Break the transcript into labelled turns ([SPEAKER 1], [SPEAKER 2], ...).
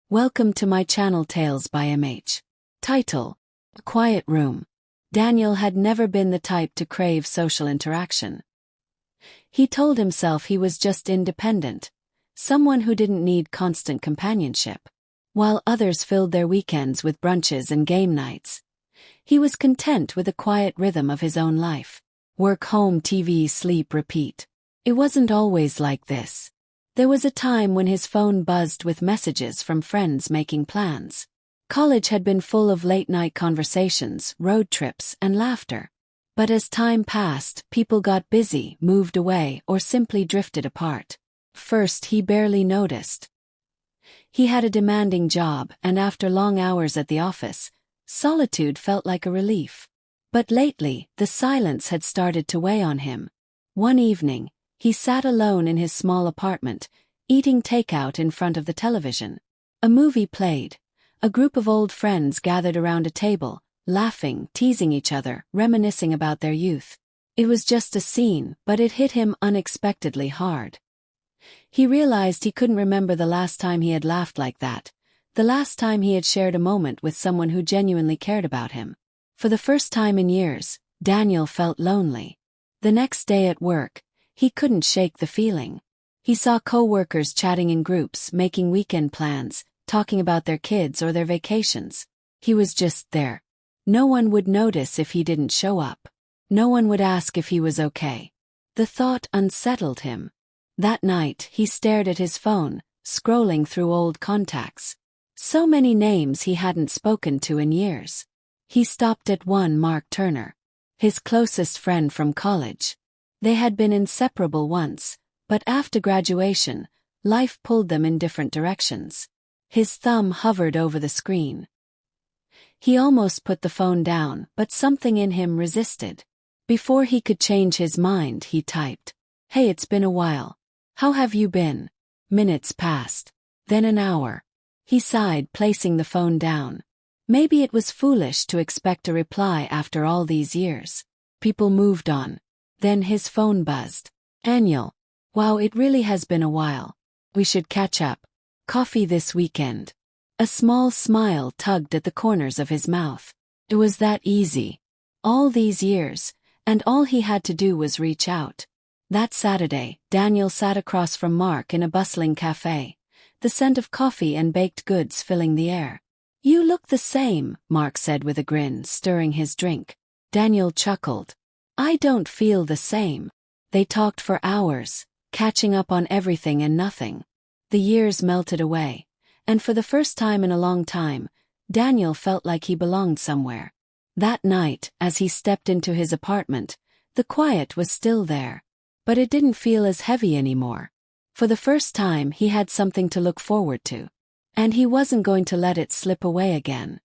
[SPEAKER 1] Welcome to my channel Tales by MH. Title: A Quiet Room. Daniel had never been the type to crave social interaction. He told himself he was just independent, someone who didn't need constant companionship. While others filled their weekends with brunches and game nights, he was content with the quiet rhythm of his own life. Work, home, TV, sleep, repeat. It wasn't always like this. There was a time when his phone buzzed with messages from friends making plans. College had been full of late-night conversations, road trips, and laughter. But as time passed, people got busy, moved away, or simply drifted apart. First, he barely noticed. He had a demanding job, and after long hours at the office, solitude felt like a relief. But lately, the silence had started to weigh on him. One evening, he sat alone in his small apartment, eating takeout in front of the television. A movie played. A group of old friends gathered around a table, laughing, teasing each other, reminiscing about their youth. It was just a scene, but it hit him unexpectedly hard. He realized he couldn't remember the last time he had laughed like that, the last time he had shared a moment with someone who genuinely cared about him. For the first time in years, Daniel felt lonely. The next day at work, he couldn't shake the feeling. He saw co-workers chatting in groups, making weekend plans, talking about their kids or their vacations. He was just there. No one would notice if he didn't show up. No one would ask if he was okay. The thought unsettled him. That night, he stared at his phone, scrolling through old contacts. So many names he hadn't spoken to in years. He stopped at one: Mark Turner, his closest friend from college. They had been inseparable once, but after graduation, life pulled them in different directions. His thumb hovered over the screen. He almost put the phone down, but something in him resisted. Before he could change his mind, he typed, "Hey, it's been a while. How have you been?" Minutes passed. Then an hour. He sighed, placing the phone down. Maybe it was foolish to expect a reply after all these years. People moved on. Then his phone buzzed. "Daniel. Wow, it really has been a while. We should catch up. Coffee this weekend." A small smile tugged at the corners of his mouth. It was that easy. All these years, and all he had to do was reach out. That Saturday, Daniel sat across from Mark in a bustling cafe, the scent of coffee and baked goods filling the air. "You look the same," Mark said with a grin, stirring his drink. Daniel chuckled. "I don't feel the same." They talked for hours, catching up on everything and nothing. The years melted away, and for the first time in a long time, Daniel felt like he belonged somewhere. That night, as he stepped into his apartment, the quiet was still there. But it didn't feel as heavy anymore. For the first time, he had something to look forward to. And he wasn't going to let it slip away again.